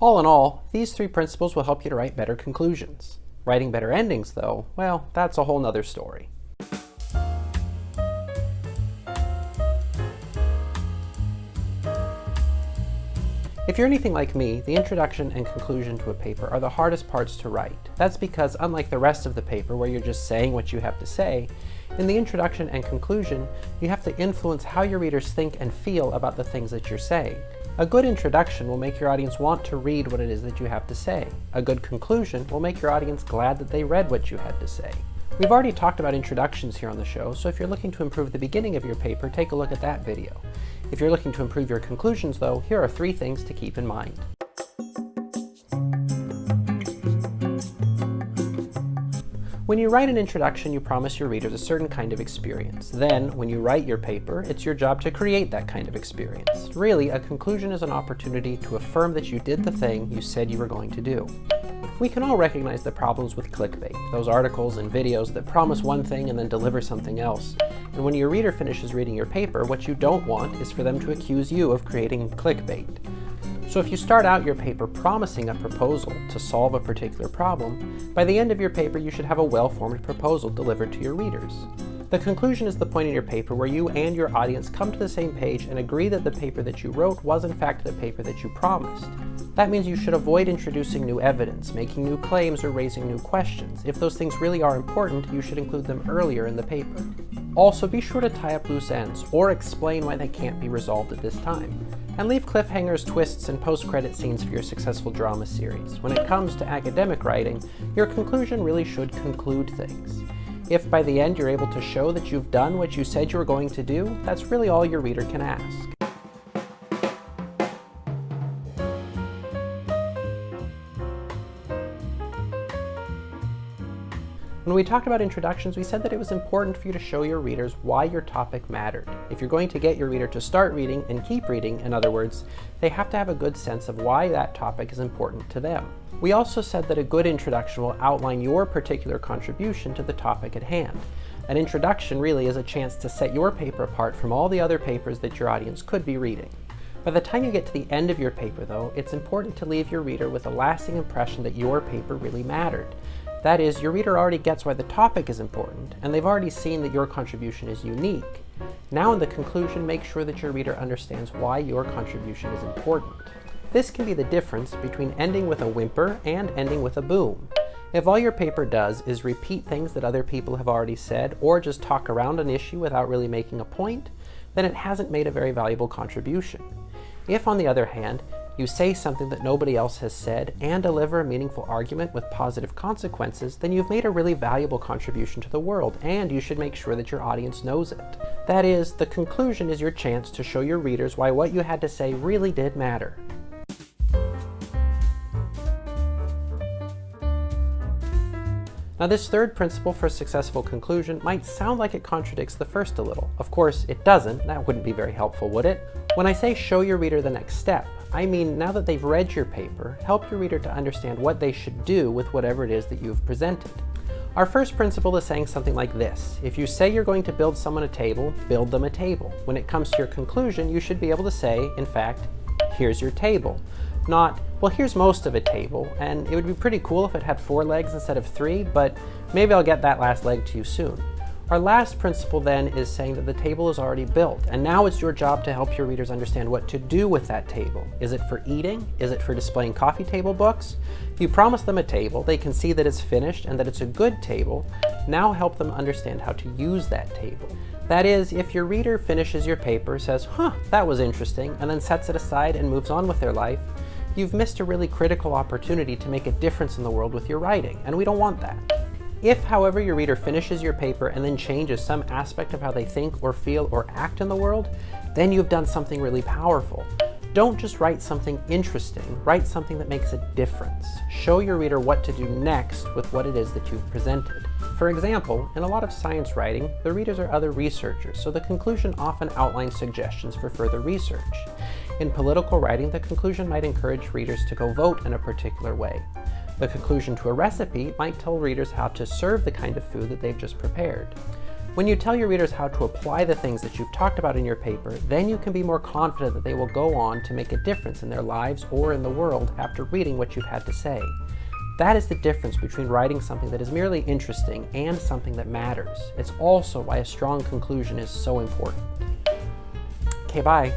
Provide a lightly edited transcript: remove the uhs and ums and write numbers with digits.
All in all, these 3 principles will help you to write better conclusions. Writing better endings, though, well, that's a whole nother story. If you're anything like me, the introduction and conclusion to a paper are the hardest parts to write. That's because, unlike the rest of the paper where you're just saying what you have to say, in the introduction and conclusion, you have to influence how your readers think and feel about the things that you're saying. A good introduction will make your audience want to read what it is that you have to say. A good conclusion will make your audience glad that they read what you had to say. We've already talked about introductions here on the show, so if you're looking to improve the beginning of your paper, take a look at that video. If you're looking to improve your conclusions, though, here are 3 things to keep in mind. When you write an introduction, you promise your readers a certain kind of experience. Then, when you write your paper, it's your job to create that kind of experience. Really, a conclusion is an opportunity to affirm that you did the thing you said you were going to do. We can all recognize the problems with clickbait, those articles and videos that promise one thing and then deliver something else. And when your reader finishes reading your paper, what you don't want is for them to accuse you of creating clickbait. So if you start out your paper promising a proposal to solve a particular problem, by the end of your paper you should have a well-formed proposal delivered to your readers. The conclusion is the point in your paper where you and your audience come to the same page and agree that the paper that you wrote was in fact the paper that you promised. That means you should avoid introducing new evidence, making new claims, or raising new questions. If those things really are important, you should include them earlier in the paper. Also, be sure to tie up loose ends, or explain why they can't be resolved at this time. And leave cliffhangers, twists, and post-credit scenes for your successful drama series. When it comes to academic writing, your conclusion really should conclude things. If by the end you're able to show that you've done what you said you were going to do, that's really all your reader can ask. When we talked about introductions, we said that it was important for you to show your readers why your topic mattered. If you're going to get your reader to start reading and keep reading, in other words, they have to have a good sense of why that topic is important to them. We also said that a good introduction will outline your particular contribution to the topic at hand. An introduction really is a chance to set your paper apart from all the other papers that your audience could be reading. By the time you get to the end of your paper, though, it's important to leave your reader with a lasting impression that your paper really mattered. That is, your reader already gets why the topic is important, and they've already seen that your contribution is unique. Now in the conclusion, make sure that your reader understands why your contribution is important. This can be the difference between ending with a whimper and ending with a boom. If all your paper does is repeat things that other people have already said, or just talk around an issue without really making a point, then it hasn't made a very valuable contribution. If, on the other hand, you say something that nobody else has said and deliver a meaningful argument with positive consequences, then you've made a really valuable contribution to the world, and you should make sure that your audience knows it. That is, the conclusion is your chance to show your readers why what you had to say really did matter. Now, this third principle for a successful conclusion might sound like it contradicts the first a little. Of course, it doesn't. That wouldn't be very helpful, would it? When I say show your reader the next step, I mean now that they've read your paper, help your reader to understand what they should do with whatever it is that you've presented. Our first principle is saying something like this: if you say you're going to build someone a table, build them a table. When it comes to your conclusion, you should be able to say, in fact, here's your table. Not, well, here's most of a table, and it would be pretty cool if it had 4 legs instead of 3, but maybe I'll get that last leg to you soon. Our last principle then is saying that the table is already built, and now it's your job to help your readers understand what to do with that table. Is it for eating? Is it for displaying coffee table books? You promise them a table, they can see that it's finished and that it's a good table. Now help them understand how to use that table. That is, if your reader finishes your paper, says, that was interesting, and then sets it aside and moves on with their life, you've missed a really critical opportunity to make a difference in the world with your writing, and we don't want that. If, however, your reader finishes your paper and then changes some aspect of how they think or feel or act in the world, then you've done something really powerful. Don't just write something interesting, write something that makes a difference. Show your reader what to do next with what it is that you've presented. For example, in a lot of science writing, the readers are other researchers, so the conclusion often outlines suggestions for further research. In political writing, the conclusion might encourage readers to go vote in a particular way. The conclusion to a recipe might tell readers how to serve the kind of food that they've just prepared. When you tell your readers how to apply the things that you've talked about in your paper, then you can be more confident that they will go on to make a difference in their lives or in the world after reading what you've had to say. That is the difference between writing something that is merely interesting and something that matters. It's also why a strong conclusion is so important. Okay, bye.